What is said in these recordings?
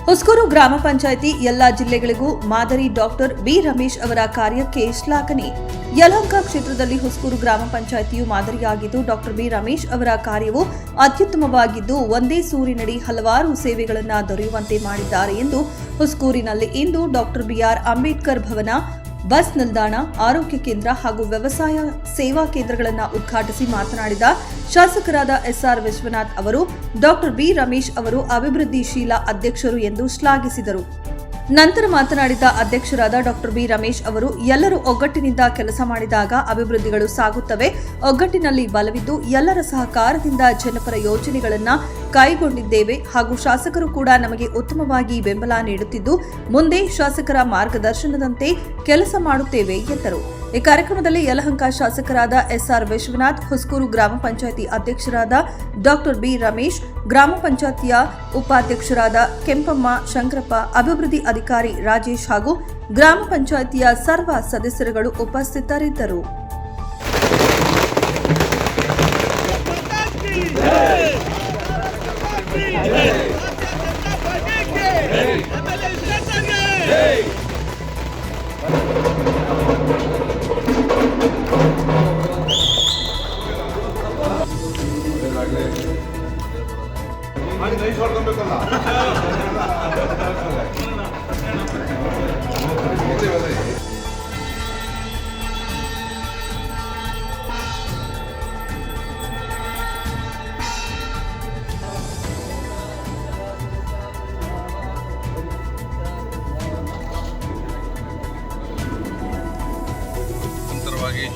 ಹೊಸೂರು ಗ್ರಾಮ ಪಂಚಾಯಿತಿ ಎಲ್ಲಾ ಜಿಲ್ಲೆಗಳಿಗೂ ಮಾದರಿ ಡಾಕ್ಟರ್ ಬಿ ರಮೇಶ್ ಅವರ ಕಾರ್ಯಕ್ಕೆ ಶ್ಲಾಘನೆ. ಯಲಹಂಕ ಕ್ಷೇತ್ರದಲ್ಲಿ ಹೊಸೂರು ಗ್ರಾಮ ಪಂಚಾಯಿತಿಯು ಮಾದರಿಯಾಗಿದ್ದು ಡಾಕ್ಟರ್ ಬಿ ರಮೇಶ್ ಅವರ ಕಾರ್ಯವು ಅತ್ಯುತ್ತಮವಾಗಿದ್ದು ಒಂದೇ ಸೂರಿನಡಿ ಹಲವಾರು ಸೇವೆಗಳನ್ನು ದೊರೆಯುವಂತೆ ಮಾಡಿದ್ದಾರೆ ಎಂದು ಹೊಸೂರಿನಲ್ಲಿ ಇಂದು ಡಾಕ್ಟರ್ ಬಿಆರ್ ಅಂಬೇಡ್ಕರ್ ಭವನ, ಬಸ್ ನಿಲ್ದಾಣ, ಆರೋಗ್ಯ ಕೇಂದ್ರ ಹಾಗೂ ವ್ಯವಸಾಯ ಸೇವಾ ಕೇಂದ್ರಗಳನ್ನು ಉದ್ಘಾಟಿಸಿ ಮಾತನಾಡಿದ ಶಾಸಕರಾದ ಎಸ್ಆರ್ ವಿಶ್ವನಾಥ್ ಅವರು ಡಾಕ್ಟರ್ ಬಿ ರಮೇಶ್ ಅವರು ಅಭಿವೃದ್ಧಿಶೀಲ ಅಧ್ಯಕ್ಷರು ಎಂದು ಶ್ಲಾಘಿಸಿದರು. ನಂತರ ಮಾತನಾಡಿದ ಅಧ್ಯಕ್ಷರಾದ ಡಾಕ್ಟರ್ ಬಿ ರಮೇಶ್ ಅವರು ಎಲ್ಲರೂ ಒಗ್ಗಟ್ಟಿನಿಂದ ಕೆಲಸ ಮಾಡಿದಾಗ ಅಭಿವೃದ್ಧಿಗಳು ಸಾಗುತ್ತವೆ. ಒಗ್ಗಟ್ಟಿನಲ್ಲಿ ಬಲವಿದ್ದು ಎಲ್ಲರ ಸಹಕಾರದಿಂದ ಜನಪರ ಯೋಜನೆಗಳನ್ನು ಕೈಗೊಂಡಿದ್ದೇವೆ ಹಾಗೂ ಶಾಸಕರು ಕೂಡ ನಮಗೆ ಉತ್ತಮವಾಗಿ ಬೆಂಬಲ ನೀಡುತ್ತಿದ್ದು ಮುಂದೆ ಶಾಸಕರ ಮಾರ್ಗದರ್ಶನದಂತೆ ಕೆಲಸ ಮಾಡುತ್ತೇವೆ ಎಂದರು. ಈ ಕಾರ್ಯಕ್ರಮದಲ್ಲಿ ಯಲಹಂಕ ಶಾಸಕರಾದ ಎಸ್ಆರ್ ವಿಶ್ವನಾಥ್, ಹೊಸೂರು ಗ್ರಾಮ ಪಂಚಾಯಿತಿ ಅಧ್ಯಕ್ಷರಾದ ಡಾಕ್ಟರ್ ಬಿ ರಮೇಶ್, ಗ್ರಾಮ ಪಂಚಾಯಿತಿಯ ಉಪಾಧ್ಯಕ್ಷರಾದ ಕೆಂಪಮ್ಮ, ಶಂಕರಪ್ಪ, ಅಭಿವೃದ್ಧಿ ಅಧಿಕಾರಿ ರಾಜೇಶ್ ಹಾಗೂ ಗ್ರಾಮ ಪಂಚಾಯಿತಿಯ ಸರ್ವ ಸದಸ್ಯರುಗಳು ಉಪಸ್ಥಿತರಿದ್ದರು.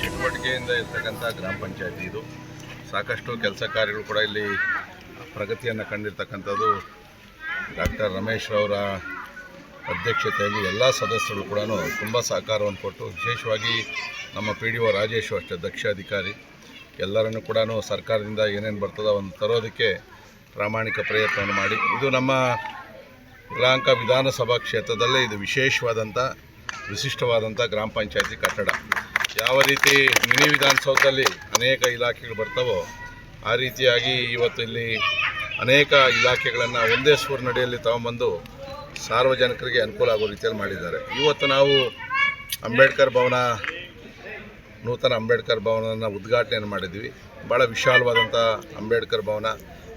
ಚಟುವಟಿಕೆಯಿಂದ ಇರ್ತಕ್ಕಂಥ ಗ್ರಾಮ ಪಂಚಾಯತಿ ಇದು. ಸಾಕಷ್ಟು ಕೆಲಸ ಕಾರ್ಯಗಳು ಕೂಡ ಇಲ್ಲಿ ಪ್ರಗತಿಯನ್ನು ಕಂಡಿರ್ತಕ್ಕಂಥದ್ದು. ಡಾಕ್ಟರ್ ರಮೇಶ್ ಅವರ ಅಧ್ಯಕ್ಷತೆಯಲ್ಲಿ ಎಲ್ಲ ಸದಸ್ಯರು ಕೂಡ ತುಂಬ ಸಹಕಾರವನ್ನು ಕೊಟ್ಟು, ವಿಶೇಷವಾಗಿ ನಮ್ಮ PDO ರಾಜೇಶ್ ಅಷ್ಟೇ ದಕ್ಷ ಅಧಿಕಾರಿ, ಎಲ್ಲರನ್ನು ಕೂಡ ಸರ್ಕಾರದಿಂದ ಏನೇನು ಬರ್ತದೋ ಒಂದು ತರೋದಕ್ಕೆ ಪ್ರಾಮಾಣಿಕ ಪ್ರಯತ್ನವನ್ನು ಮಾಡಿ, ಇದು ನಮ್ಮ ಯಲಹಂಕ ವಿಧಾನಸಭಾ ಕ್ಷೇತ್ರದಲ್ಲೇ ಇದು ವಿಶಿಷ್ಟವಾದಂಥ ಗ್ರಾಮ ಪಂಚಾಯತಿ ಕಟ್ಟಡ. ಯಾವ ರೀತಿ ಮಿನಿ ವಿಧಾನಸೌಧದಲ್ಲಿ ಅನೇಕ ಇಲಾಖೆಗಳು ಬರ್ತಾವೋ ಆ ರೀತಿಯಾಗಿ ಇವತ್ತು ಇಲ್ಲಿ ಅನೇಕ ಇಲಾಖೆಗಳನ್ನು ಒಂದೇ ಸೂರಿನಡಿಯಲ್ಲಿ ತಗೊಂಬಂದು ಸಾರ್ವಜನಿಕರಿಗೆ ಅನುಕೂಲ ಆಗೋ ರೀತಿಯಲ್ಲಿ ಮಾಡಿದ್ದಾರೆ. ಇವತ್ತು ನಾವು ನೂತನ ಅಂಬೇಡ್ಕರ್ ಭವನವನ್ನು ಉದ್ಘಾಟನೆಯನ್ನು ಮಾಡಿದ್ವಿ. ಭಾಳ ವಿಶಾಲವಾದಂಥ ಅಂಬೇಡ್ಕರ್ ಭವನ,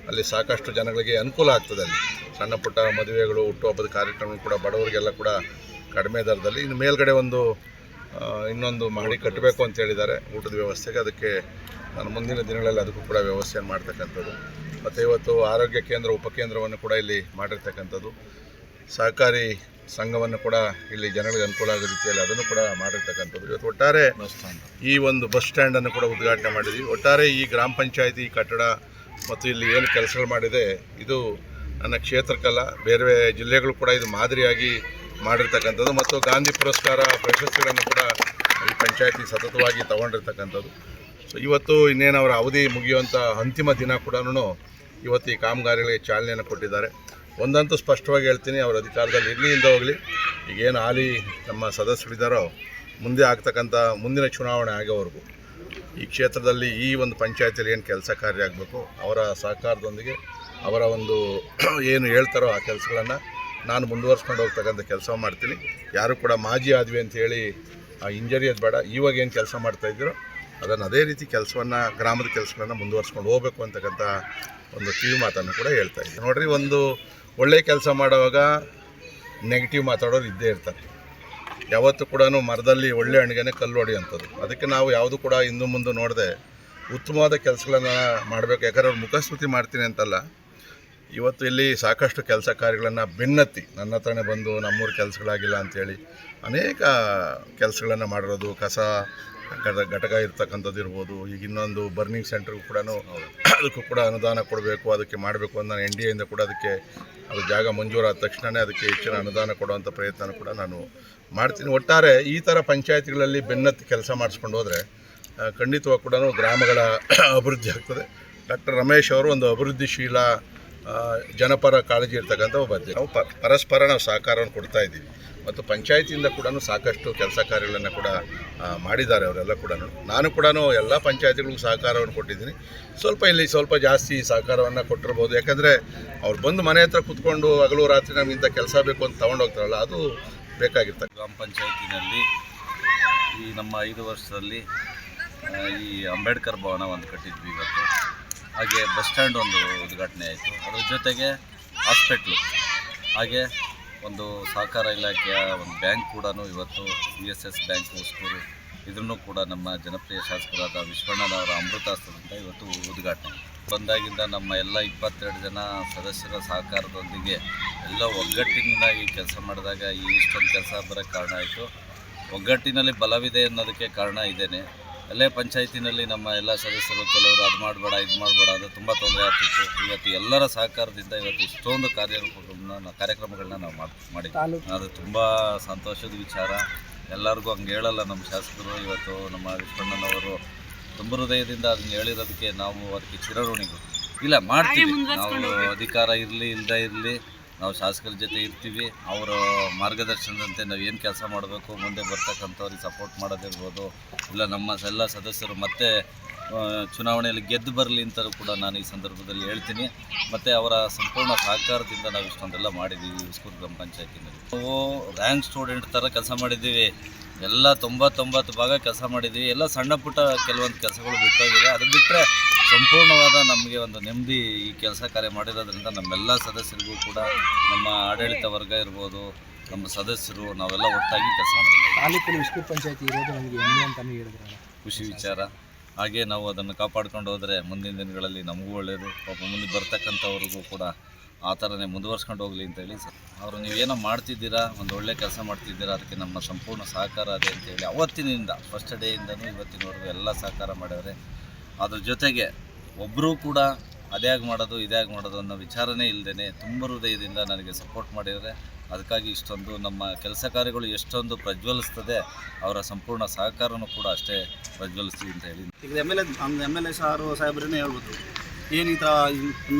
ಅಲ್ಲಿ ಸಾಕಷ್ಟು ಜನಗಳಿಗೆ ಅನುಕೂಲ ಆಗ್ತದೆ. ಅಲ್ಲಿ ಸಣ್ಣ ಪುಟ್ಟ ಮದುವೆಗಳು, ಹುಟ್ಟುಹಬ್ಬದ ಕಾರ್ಯಕ್ರಮ ಕೂಡ ಬಡವರಿಗೆಲ್ಲ ಕೂಡ ಕಡಿಮೆ ದರದಲ್ಲಿ. ಇನ್ನು ಮೇಲ್ಗಡೆ ಇನ್ನೊಂದು ಮಾಡಿ ಕಟ್ಟಬೇಕು ಅಂತ ಹೇಳಿದ್ದಾರೆ ಊಟದ ವ್ಯವಸ್ಥೆಗೆ. ಅದಕ್ಕೆ ನಾನು ಮುಂದಿನ ದಿನಗಳಲ್ಲಿ ಅದಕ್ಕೂ ಕೂಡ ವ್ಯವಸ್ಥೆಯನ್ನು ಮಾಡ್ತಕ್ಕಂಥದ್ದು. ಮತ್ತು ಇವತ್ತು ಆರೋಗ್ಯ ಕೇಂದ್ರ, ಉಪಕೇಂದ್ರವನ್ನು ಕೂಡ ಇಲ್ಲಿ ಮಾಡಿರ್ತಕ್ಕಂಥದ್ದು. ಸಹಕಾರಿ ಸಂಘವನ್ನು ಕೂಡ ಇಲ್ಲಿ ಜನಗಳಿಗೆ ಅನುಕೂಲ ಆಗೋ ರೀತಿಯಲ್ಲಿ ಅದನ್ನು ಕೂಡ ಮಾಡಿರ್ತಕ್ಕಂಥದ್ದು. ಇವತ್ತು ಒಟ್ಟಾರೆ ಈ ಒಂದು ಬಸ್ ಸ್ಟ್ಯಾಂಡನ್ನು ಕೂಡ ಉದ್ಘಾಟನೆ ಮಾಡಿದ್ವಿ. ಒಟ್ಟಾರೆ ಈ ಗ್ರಾಮ ಪಂಚಾಯಿತಿ ಕಟ್ಟಡ ಮತ್ತು ಇಲ್ಲಿ ಏನು ಕೆಲಸಗಳು ಮಾಡಿದೆ ಇದು ನನ್ನ ಕ್ಷೇತ್ರಕ್ಕಲ್ಲ, ಬೇರೆ ಜಿಲ್ಲೆಗಳು ಕೂಡ ಇದು ಮಾದರಿಯಾಗಿ ಮಾಡಿರ್ತಕ್ಕಂಥದ್ದು. ಮತ್ತು ಗಾಂಧಿ ಪುರಸ್ಕಾರ ಪ್ರಶಸ್ತಿಗಳನ್ನು ಕೂಡ ಈ ಪಂಚಾಯತಿ ಸತತವಾಗಿ ತಗೊಂಡಿರ್ತಕ್ಕಂಥದ್ದು. ಸೊ ಇವತ್ತು ಇನ್ನೇನು ಅವರ ಅವಧಿ ಮುಗಿಯುವಂಥ ಅಂತಿಮ ದಿನ ಕೂಡ ಇವತ್ತು ಈ ಕಾಮಗಾರಿಗಳಿಗೆ ಚಾಲನೆಯನ್ನು ಕೊಟ್ಟಿದ್ದಾರೆ. ಒಂದಂತೂ ಸ್ಪಷ್ಟವಾಗಿ ಹೇಳ್ತೀನಿ, ಅವರ ಅಧಿಕಾರದಲ್ಲಿ ಇರಲಿ ಇಲ್ಲದೆ ಹೋಗಲಿ, ಈಗೇನು ಹಾಲಿ ನಮ್ಮ ಸದಸ್ಯರಿದ್ದಾರೋ ಮುಂದೆ ಆಗ್ತಕ್ಕಂಥ ಮುಂದಿನ ಚುನಾವಣೆ ಆಗೋವರೆಗೂ ಈ ಕ್ಷೇತ್ರದಲ್ಲಿ ಈ ಒಂದು ಪಂಚಾಯತಿಯಲ್ಲಿ ಏನು ಕೆಲಸ ಕಾರ್ಯ ಆಗಬೇಕು ಅವರ ಸಹಕಾರದೊಂದಿಗೆ ಅವರ ಒಂದು ಏನು ಹೇಳ್ತಾರೋ ಆ ಕೆಲಸಗಳನ್ನು ನಾನು ಮುಂದುವರ್ಸ್ಕೊಂಡು ಹೋಗ್ತಕ್ಕಂಥ ಕೆಲಸ ಮಾಡ್ತೀನಿ. ಯಾರು ಕೂಡ ಮಾಜಿ ಆದ್ವಿ ಅಂತೇಳಿ ಆ ಇಂಜರಿ ಅದು ಬೇಡ. ಇವಾಗ ಏನು ಕೆಲಸ ಮಾಡ್ತಾಯಿದ್ರು ಅದನ್ನು ಅದೇ ರೀತಿ ಗ್ರಾಮದ ಕೆಲಸಗಳನ್ನು ಮುಂದುವರ್ಸ್ಕೊಂಡು ಹೋಗಬೇಕು ಅಂತಕ್ಕಂಥ ಒಂದು ಕಿವಿ ಮಾತನ್ನು ಕೂಡ ಹೇಳ್ತಾ ಇದ್ದೀನಿ. ನೋಡಿರಿ, ಒಂದು ಒಳ್ಳೆಯ ಕೆಲಸ ಮಾಡುವಾಗ ನೆಗೆಟಿವ್ ಮಾತಾಡೋರು ಇದ್ದೇ ಇರ್ತಾರೆ. ಯಾವತ್ತೂ ಕೂಡ ಮರದಲ್ಲಿ ಒಳ್ಳೆ ಹಣ್ಣಿಗೆ ಕಲ್ಲು ಹೊಡೆಯುವಂಥದ್ದು. ಅದಕ್ಕೆ ನಾವು ಯಾವುದು ಕೂಡ ಹಿಂದೆ ಮುಂದೆ ನೋಡದೆ ಉತ್ತಮವಾದ ಕೆಲಸಗಳನ್ನು ಮಾಡಬೇಕು. ಯಾಕಂದ್ರೆ ಅವ್ರು ಮುಖಸ್ತುತಿ ಮಾಡ್ತೀನಿ ಅಂತಲ್ಲ, ಇವತ್ತು ಇಲ್ಲಿ ಸಾಕಷ್ಟು ಕೆಲಸ ಕಾರ್ಯಗಳನ್ನು ಬೆನ್ನತ್ತಿ ನನ್ನ ಹತ್ರನೇ ಬಂದು ನಮ್ಮೂರು ಕೆಲಸಗಳಾಗಿಲ್ಲ ಅಂಥೇಳಿ ಅನೇಕ ಕೆಲಸಗಳನ್ನು ಮಾಡಿರೋದು. ಕಸ ಘಟಕ ಇರ್ತಕ್ಕಂಥದ್ದು ಇರ್ಬೋದು. ಈಗ ಇನ್ನೊಂದು ಬರ್ನಿಂಗ್ ಸೆಂಟ್ರಿಗೂ ಕೂಡ ಅದಕ್ಕೂ ಕೂಡ ಅನುದಾನ ಕೊಡಬೇಕು, ಅದಕ್ಕೆ ಮಾಡಬೇಕು ಅಂತ ನಾನು NDAಯಿಂದ ಕೂಡ ಅದಕ್ಕೆ ಅದು ಜಾಗ ಮಂಜೂರಾದ ತಕ್ಷಣವೇ ಅದಕ್ಕೆ ಹೆಚ್ಚಿನ ಅನುದಾನ ಕೊಡುವಂಥ ಪ್ರಯತ್ನ ಕೂಡ ನಾನು ಮಾಡ್ತೀನಿ. ಒಟ್ಟಾರೆ ಈ ಥರ ಪಂಚಾಯತಿಗಳಲ್ಲಿ ಬೆನ್ನತ್ತಿ ಕೆಲಸ ಮಾಡಿಸ್ಕೊಂಡು ಹೋದರೆ ಖಂಡಿತವಾಗಿ ಕೂಡ ಗ್ರಾಮಗಳ ಅಭಿವೃದ್ಧಿ ಆಗ್ತದೆ. ಡಾಕ್ಟರ್ ರಮೇಶ್ ಅವರು ಒಂದು ಅಭಿವೃದ್ಧಿಶೀಲ ಜನಪರ ಕಾಳಜಿ ಇರ್ತಕ್ಕಂಥ ಒಬ್ಬ. ನಾವು ಪರಸ್ಪರ ನಾವು ಸಹಕಾರವನ್ನು ಕೊಡ್ತಾ ಇದ್ದೀವಿ. ಮತ್ತು ಪಂಚಾಯತಿಯಿಂದ ಕೂಡ ಸಾಕಷ್ಟು ಕೆಲಸ ಕಾರ್ಯಗಳನ್ನು ಕೂಡ ಮಾಡಿದ್ದಾರೆ ಅವರೆಲ್ಲ ಕೂಡ. ನಾನು ಕೂಡ ಎಲ್ಲ ಪಂಚಾಯತಿಗಳಿಗೂ ಸಹಕಾರವನ್ನು ಕೊಟ್ಟಿದ್ದೀನಿ. ಸ್ವಲ್ಪ ಜಾಸ್ತಿ ಸಹಕಾರವನ್ನು ಕೊಟ್ಟಿರ್ಬೋದು, ಯಾಕಂದರೆ ಅವ್ರು ಬಂದು ಮನೆ ಹತ್ರ ಕೂತ್ಕೊಂಡು ಹಗಲು ರಾತ್ರಿ ನಮ್ಗೆ ಇಂಥ ಕೆಲಸ ಬೇಕು ಅಂತ ತೊಗೊಂಡೋಗ್ತಾರಲ್ಲ, ಅದು ಬೇಕಾಗಿರ್ತದೆ. ಗ್ರಾಮ ಪಂಚಾಯತಿನಲ್ಲಿ ಈ ನಮ್ಮ 5 ವರ್ಷದಲ್ಲಿ ಈ ಅಂಬೇಡ್ಕರ್ ಭವನ ಒಂದು ಕಟ್ಟಿದ್ವಿ ಇವತ್ತು. ಹಾಗೆ ಬಸ್ ಸ್ಟ್ಯಾಂಡ್ ಒಂದು ಉದ್ಘಾಟನೆ ಆಯಿತು. ಅದ್ರ ಜೊತೆಗೆ ಹಾಸ್ಪಿಟ್ಲು, ಹಾಗೆ ಒಂದು ಸಹಕಾರ ಇಲಾಖೆಯ ಒಂದು ಬ್ಯಾಂಕ್ ಕೂಡ ಇವತ್ತು VSS ಬ್ಯಾಂಕ್ ಹೊಸೂರು, ಇದನ್ನು ಕೂಡ ನಮ್ಮ ಜನಪ್ರಿಯ ಶಾಸಕರಾದ ವಿಶ್ವಣ್ಣನವರ ಅಮೃತಾಸ್ತ್ರದಿಂದ ಇವತ್ತು ಉದ್ಘಾಟನೆ ಬಂದಾಗಿಂದ ನಮ್ಮ ಎಲ್ಲ 22 ಜನ ಸದಸ್ಯರ ಸಹಕಾರದೊಂದಿಗೆ ಎಲ್ಲ ಒಗ್ಗಟ್ಟಿನಿಂದಾಗಿ ಕೆಲಸ ಮಾಡಿದಾಗ ಈ ಇಷ್ಟೊಂದು ಕೆಲಸ ಬರೋಕ್ಕೆ ಕಾರಣ ಆಯಿತು. ಒಗ್ಗಟ್ಟಿನಲ್ಲಿ ಬಲವಿದೆ ಅನ್ನೋದಕ್ಕೆ ಕಾರಣ ಇದೇನೆ. ಅಲ್ಲೇ ಪಂಚಾಯತಿನಲ್ಲಿ ನಮ್ಮ ಎಲ್ಲ ಸದಸ್ಯರು ಕೆಲವರು ಅದು ಮಾಡಬೇಡ ಇದು ಮಾಡಬೇಡ ಅಂದರೆ ತುಂಬ ತೊಂದರೆ ಆಗ್ತಿತ್ತು. ಇವತ್ತು ಎಲ್ಲರ ಸಹಕಾರದಿಂದ ಇವತ್ತು ಇಷ್ಟೊಂದು ಕಾರ್ಯಕ್ರಮಗಳನ್ನ ನಾವು ಮಾಡಿದ್ವಿ. ಅದು ತುಂಬ ಸಂತೋಷದ ವಿಚಾರ. ಎಲ್ಲರಿಗೂ ಹಂಗೆ ಹೇಳಲ್ಲ ನಮ್ಮ ಶಾಸಕರು. ಇವತ್ತು ನಮ್ಮ ವಿಶ್ವಣ್ಣನವರು ತುಂಬ ಹೃದಯದಿಂದ ಅದನ್ನು ಹೇಳಿರೋದಕ್ಕೆ ನಾವು ಅದಕ್ಕೆ ಚಿರಋಣಿಗಳು. ಇಲ್ಲ, ಮಾಡ್ತೀವಿ ನಾವು. ಅಧಿಕಾರ ಇರಲಿ ಇಲ್ಲದೇ ಇರಲಿ, ನಾವು ಶಾಸಕರ ಜೊತೆ ಇರ್ತೀವಿ. ಅವರ ಮಾರ್ಗದರ್ಶನದಂತೆ ನಾವು ಏನು ಕೆಲಸ ಮಾಡಬೇಕು, ಮುಂದೆ ಬರ್ತಕ್ಕಂಥವ್ರಿಗೆ ಸಪೋರ್ಟ್ ಮಾಡೋದಿರ್ಬೋದು, ಇಲ್ಲ ನಮ್ಮ ಎಲ್ಲ ಸದಸ್ಯರು ಮತ್ತೆ ಚುನಾವಣೆಯಲ್ಲಿ ಗೆದ್ದು ಬರಲಿ ಅಂತಲೂ ಕೂಡ ನಾನು ಈ ಸಂದರ್ಭದಲ್ಲಿ ಹೇಳ್ತೀನಿ. ಮತ್ತು ಅವರ ಸಂಪೂರ್ಣ ಸಹಕಾರದಿಂದ ನಾವು ಇಷ್ಟೊಂದೆಲ್ಲ ಮಾಡಿದ್ದೀವಿ ಹೊಸೂರು ಗ್ರಾಮ ಪಂಚಾಯತಿನಲ್ಲಿ. ನಾವು ರ್ಯಾಂಕ್ ಸ್ಟೂಡೆಂಟ್ ಥರ ಕೆಲಸ ಮಾಡಿದ್ದೀವಿ. ಎಲ್ಲ 99 ಭಾಗ ಕೆಲಸ ಮಾಡಿದ್ದೀವಿ. ಎಲ್ಲ ಸಣ್ಣ ಪುಟ್ಟ ಕೆಲವೊಂದು ಕೆಲಸಗಳು ಬಿಟ್ಟೋಗಿದೆ. ಅದು ಬಿಟ್ಟರೆ ಸಂಪೂರ್ಣವಾದ ನಮಗೆ ಒಂದು ನೆಮ್ಮದಿ ಈ ಕೆಲಸ ಕಾರ್ಯ ಮಾಡಿರೋದ್ರಿಂದ ನಮ್ಮೆಲ್ಲ ಸದಸ್ಯರಿಗೂ ಕೂಡ, ನಮ್ಮ ಆಡಳಿತ ವರ್ಗ ಇರ್ಬೋದು, ನಮ್ಮ ಸದಸ್ಯರು, ನಾವೆಲ್ಲ ಒಟ್ಟಾಗಿ ಕೆಲಸ ಮಾಡ್ತೀವಿ. ತಾಲೂಕಲ್ಲಿ ಹೊಸೂರು ಪಂಚಾಯತಿ ಇರೋದು ನಮಗೆ ಹೆಮ್ಮೆ ಅಂತಲೇ ಹೇಳಿದ್ರಲ್ಲ, ಖುಷಿ ವಿಚಾರ. ಹಾಗೆ ನಾವು ಅದನ್ನು ಕಾಪಾಡ್ಕೊಂಡು ಹೋದರೆ ಮುಂದಿನ ದಿನಗಳಲ್ಲಿ ನಮಗೂ ಒಳ್ಳೆಯದು. ಪಾಪ ಮುಂದೆ ಬರ್ತಕ್ಕಂಥವ್ರಿಗೂ ಕೂಡ ಆ ಥರನೇ ಮುಂದುವರ್ಸ್ಕೊಂಡು ಹೋಗಲಿ ಅಂತೇಳಿ ಸರ್. ಅವರು ನೀವೇನೋ ಮಾಡ್ತಿದ್ದೀರಾ, ಒಂದು ಒಳ್ಳೆ ಕೆಲಸ ಮಾಡ್ತಿದ್ದೀರಾ, ಅದಕ್ಕೆ ನಮ್ಮ ಸಂಪೂರ್ಣ ಸಹಕಾರ ಅದೇ ಅಂತೇಳಿ ಅವತ್ತಿನಿಂದ ಫಸ್ಟ್ ಡೇಯಿಂದನೂ ಇವತ್ತಿನವರೆಗೂ ಎಲ್ಲ ಸಹಕಾರ ಮಾಡಿದರೆ. ಅದ್ರ ಜೊತೆಗೆ ಒಬ್ಬರೂ ಕೂಡ ಅದ್ಯಾಗ ಮಾಡೋದು ಇದ್ಯಾಗ ಮಾಡೋದು ಅನ್ನೋ ವಿಚಾರನೇ ಇಲ್ಲದೇ ತುಂಬ ಹೃದಯದಿಂದ ನನಗೆ ಸಪೋರ್ಟ್ ಮಾಡಿದರೆ. ಅದಕ್ಕಾಗಿ ಇಷ್ಟೊಂದು ನಮ್ಮ ಕೆಲಸ ಕಾರ್ಯಗಳು ಎಷ್ಟೊಂದು ಪ್ರಜ್ವಲಿಸ್ತದೆ, ಅವರ ಸಂಪೂರ್ಣ ಸಹಕಾರನೂ ಕೂಡ ಅಷ್ಟೇ ಪ್ರಜ್ವಲಿಸ್ತೀವಿ ಅಂತ ಹೇಳಿ. ಈಗ MLA ಸಾಹೇಬ್ರನ್ನೇ ಹೇಳ್ಬೋದು. ಏನು ಈ ಥರ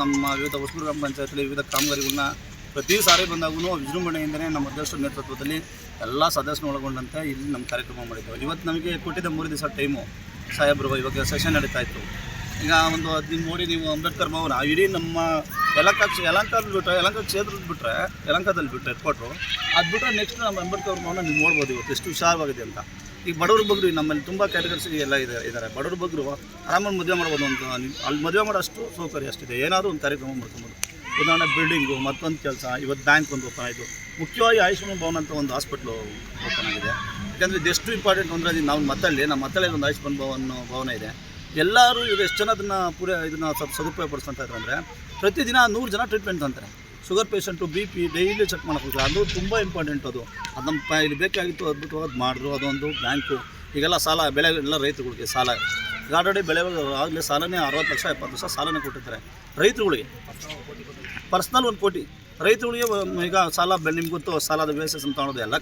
ನಮ್ಮ ವಿವಿಧ ಹೊಸೂರು ಗ್ರಾಮ ಪಂಚಾಯತಿಯಲ್ಲಿ ವಿವಿಧ ಕಾಮಗಾರಿಗಳನ್ನ ಪ್ರತಿ ಸಾರಿ ಬಂದಾಗೂ ವಿಜೃಂಭಣೆಯಿಂದಲೇ ನಮ್ಮ ಅಧ್ಯಕ್ಷರ ನೇತೃತ್ವದಲ್ಲಿ ಎಲ್ಲ ಸದಸ್ಯರು ಒಳಗೊಂಡಂತೆ ಇಲ್ಲಿ ನಮ್ಮ ಕಾರ್ಯಕ್ರಮ ಮಾಡಿದ್ದೇವೆ. ಇವತ್ತು ನಮಗೆ ಕೊಟ್ಟಿದ್ದ 3 ದಿವಸ ಟೈಮು ಸಾಹೇಬ್ರು. ಇವಾಗ ಸೆಷನ್ ನಡೀತಾ ಇತ್ತು. ಈಗ ಒಂದು ನೋಡಿ, ನೀವು ಅಂಬೇಡ್ಕರ್ ಭವನ ಇಡೀ ನಮ್ಮ ಯಲಹಂಕ ಕ್ಷೇತ್ರದಲ್ಲಿ ಬಿಟ್ಟರೆ, ಯಲಹಂಕದಲ್ಲಿ ಬಿಟ್ಟರೆ ಹೆಡ್ಕ್ವಾರ್ಟ್ರು, ಅದು ಬಿಟ್ಟರೆ ನೆಕ್ಸ್ಟ್ ನಮ್ಮ ಅಂಬೇಡ್ಕರ್ ಭವನ ನೀವು ನೋಡ್ಬೋದು ಇವತ್ತು ಎಷ್ಟು ವಿಶಾಲವಾಗಿದೆ ಅಂತ. ಈಗ ಬಡವ್ರ ಬಗ್ಗರು ನಮ್ಮಲ್ಲಿ ತುಂಬ ಕ್ಯಾಟಗರೀಸ್ ಎಲ್ಲ ಇದ್ದಾರೆ. ಬಡವ್ರ ಬಗ್ಗರು ಆರಾಮಾಗಿ ಮದುವೆ ಮಾಡ್ಬೋದು ಅಂತ, ಅಲ್ಲಿ ಮದುವೆ ಮಾಡೋಷ್ಟು ಸೌಕರ್ಯ ಅಷ್ಟಿದೆ. ಏನಾದರೂ ಒಂದು ಕಾರ್ಯಕ್ರಮ ಮಾಡ್ಕೊಬೋದು. ಉದಾಹರಣೆ ಬಿಲ್ಡಿಂಗು, ಮತ್ತೊಂದು ಕೆಲಸ, ಇವತ್ತು ಬ್ಯಾಂಕ್ ಒಂದು ಓಪನ್ ಆಯಿತು. ಮುಖ್ಯವಾಗಿ ಆಯುಷ್ಮಾನ್ ಭವನ ಅಂತ ಒಂದು ಹಾಸ್ಪಿಟ್ಲು ಓಪನ್ ಆಗಿದೆ. ಯಾಕಂದರೆ ಇದು ಎಷ್ಟು ಇಂಪಾರ್ಟೆಂಟ್ ಅಂದರೆ, ನಾವು ನಮ್ಮ ಮತ್ತಲ್ಲಿ ಒಂದು ಆಯುಷ್ಮಾನ್ ಭವನ ಇದೆ. ಎಲ್ಲರೂ ಈಗ ಎಷ್ಟು ಜನ ಇದನ್ನು ಸದುಪಯೋಗ ಪಡಿಸ್ಕೊತಾ ಇದ್ದಾರೆ ಅಂದರೆ, ಪ್ರತಿದಿನ 100 ಜನ ಟ್ರೀಟ್ಮೆಂಟ್ ಅಂತಾರೆ. Sugar patient, BP daily check ಮಾಡೋಕ್ಕೆ ಅದು ತುಂಬ ಇಂಪಾರ್ಟೆಂಟ್. ಅದು ನಮ್ಮ ಇಲ್ಲಿ ಬೇಕಾಗಿತ್ತು, ಅದ್ಭುತವಾದ ಮಾಡಿದ್ರು. ಅದೊಂದು ಬ್ಯಾಂಕು. ಈಗೆಲ್ಲ ಸಾಲ ಬೆಳೆ ಎಲ್ಲ ರೈತರುಗಳಿಗೆ ಸಾಲ ಆಲ್ರೆಡಿ ಬೆಳೆ ಆಗಲೇ ಸಾಲನೇ 60 ಲಕ್ಷ 70 ಲಕ್ಷ ಸಾಲನೇ ಕೊಟ್ಟಿರ್ತಾರೆ ರೈತರುಗಳಿಗೆ. ಪರ್ಸ್ನಲ್ 1 ಕೋಟಿ ರೈತರುಗಳಿಗೆ ಈಗ ಸಾಲ ನಿಮ್ಗೆ ಗೊತ್ತು, ಸಾಲದ ಬೇಸಸ್ ಅಂತ ಅನ್ನೋದು ಎಲ್ಲ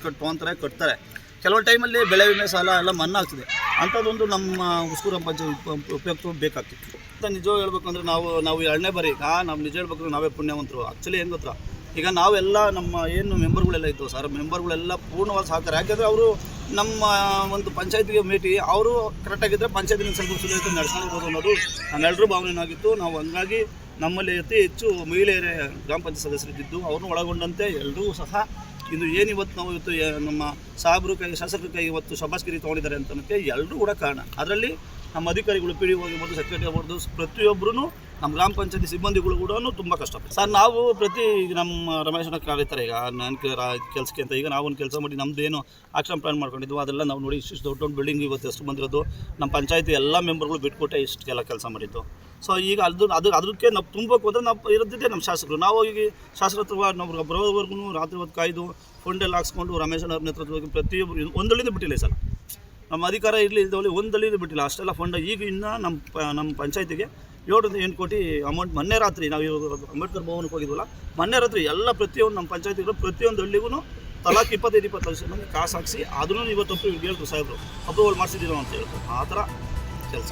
ಕಟ್ತಾರೆ. ಕೆಲವೊಂದು ಟೈಮಲ್ಲಿ ಬೆಳೆ ವಿಮೆ ಸಾಲ ಎಲ್ಲ ಮನ್ನಾ ಆಗ್ತಿದೆ. ಅಂಥದ್ದೊಂದು ನಮ್ಮ ಹೊಸೂರು ಪಂಚಾಯತ್ ಉಪಯುಕ್ತ ಬೇಕಾಗ್ತಿತ್ತು ಅಂತ ನಿಜ ಹೇಳ್ಬೇಕು ಅಂದರೆ, ನಾವು 2ನೇ ಬಾರಿ ಈಗ ನಾವು ನಿಜ ಹೇಳ್ಬೇಕು, ನಾವೇ ಪುಣ್ಯವಂತರು. ಆ್ಯಕ್ಚುಲಿ ಏನು ಗೊತ್ತಾ, ಈಗ ನಾವೆಲ್ಲ ನಮ್ಮ ಏನು ಮೆಂಬರ್ಗಳೆಲ್ಲ ಇತ್ತು ಸರ್, ಮೆಂಬರ್ಗಳೆಲ್ಲ ಪೂರ್ಣವಾದ ಸಹಕಾರ. ಯಾಕೆಂದರೆ ಅವರು ನಮ್ಮ ಒಂದು ಪಂಚಾಯತಿಗೆ ಭೇಟಿ ಅವರು ಕರೆಕ್ಟಾಗಿದ್ದರೆ ಪಂಚಾಯತಿನ ಸ್ವಲ್ಪ ಸುಲಭ ನಡೆಸ್ಕೊಳ್ಬೋದು ಅನ್ನೋದು ನಮ್ಮೆಲ್ಲರೂ ಭಾವನೆಯಾಗಿತ್ತು. ನಾವು ಹಂಗಾಗಿ ನಮ್ಮಲ್ಲಿ ಅತಿ ಹೆಚ್ಚು ಮಹಿಳೆಯರೇ ಗ್ರಾಮ ಪಂಚಾಯತ್ ಸದಸ್ಯರಿದ್ದು, ಅವ್ರನ್ನೂ ಒಳಗೊಂಡಂತೆ ಎಲ್ಲರೂ ಸಹ ಇದು ಏನಿವತ್ತು ನಾವು ನಮ್ಮ ಸಾಹೇಬ್ರು ಕೈ, ಶಾಸಕರ ಕೈ ಇವತ್ತು ಶಬಾಸ್ಗಿರಿ ತೊಗೊಂಡಿದ್ದಾರೆ ಅಂತನಕ್ಕೆ ಎಲ್ಲರೂ ಕೂಡ ಕಾರಣ. ಅದರಲ್ಲಿ ನಮ್ಮ ಅಧಿಕಾರಿಗಳು, PDO ಆಗಿರ್ಬೋದು, ಸೆಕ್ರೆಟರಿ ಆಗ್ಬೋದು, ಪ್ರತಿಯೊಬ್ಬರೂ ನಮ್ಮ ಗ್ರಾಮ ಪಂಚಾಯತಿ ಸಿಬ್ಬಂದಿಗಳು ಕೂಡ ತುಂಬ ಕಷ್ಟಪಟ್ಟು ಸರ್. ನಾವು ನಮ್ಮ ರಮೇಶನ ಕರೀತಾರೆ ಈಗ ನನ್ನ ಕೆಲಸಕ್ಕೆ ಅಂತ. ಈಗ ನಾವು ಒಂದು ಕೆಲಸ ಮಾಡಿ ನಮ್ಮದೇನು ಆಕ್ಷನ್ ಪ್ಲಾನ್ ಮಾಡ್ಕೊಂಡಿದ್ವು ಅದೆಲ್ಲ ನಾವು ನೋಡಿ ಇಷ್ಟು ದೊಡ್ಡ ಬಿಲ್ಡಿಂಗ್ ಇವತ್ತು ಎಷ್ಟು ಬಂದಿರೋದು. ನಮ್ಮ ಪಂಚಾಯತಿ ಎಲ್ಲ ಮೆಂಬರ್ಗಳು ಬಿಟ್ಕೊಟ್ಟೆ ಇಷ್ಟೆಲ್ಲ ಕೆಲಸ ಮಾಡಿದ್ದು. ಸೊ ಈಗ ಅದಕ್ಕೆ ನಾವು ತುಂಬಕ್ಕೆ ಹೋದರೆ ನಾವು ಇರೋದಿದ್ದೆ ನಮ್ಮ ಶಾಸಕರು. ನಾವು ಈಗ ಶಾಸಕರ ಹತ್ರ ನಾವು ಬರೋವರೆಗೂ ರಾತ್ರಿ ಹೊತ್ತು ಕಾಯ್ದು ಫಂಡೆಲ್ಲ ಹಾಕ್ಸ್ಕೊಂಡು ರಮೇಶನ ನೇತೃತ್ವವಾಗಿ ಪ್ರತಿಯೊಬ್ಬರು ಒಂದಳಿದು ಬಿಟ್ಟಿಲ್ಲ ಸರ್. ನಮ್ಮ ಅಧಿಕಾರ ಇಲ್ಲದವಲ್ಲಿ ಒಂದಳಿದು ಬಿಟ್ಟಿಲ್ಲ. ಅಷ್ಟೆಲ್ಲ ಫಂಡ್ ಈಗ ಇನ್ನು ನಮ್ಮ ಪಂಚಾಯತಿಗೆ 7-8 ಕೋಟಿ ಅಮೌಂಟ್ ಮೊನ್ನೆ ರಾತ್ರಿ ನಾವು ಅಂಬೇಡ್ಕರ್ ಭವನಕ್ಕೆ ಹೋಗಿದ್ವಲ್ಲ, ಮೊನ್ನೆ ರಾತ್ರಿ ಎಲ್ಲ ಪ್ರತಿಯೊಂದು ನಮ್ಮ ಪಂಚಾಯತಿಗಳು ಪ್ರತಿಯೊಂದು ಹಳ್ಳಿಗೂ ತಲಾಕ್ 25 ಲಕ್ಷ ಮಂದಿ ಕಾಸು ಹಾಕಿಸಿ ಅದನ್ನು ಇವತ್ತು ಹೇಳ್ತು ಸಾಹೇಬರು ಅಪ್ರೂವಲ್ ಮಾಡಿಸಿದ್ದೀರೋ ಅಂತ ಹೇಳ್ತಾರೆ. ಆ ಥರ ಕೆಲಸ.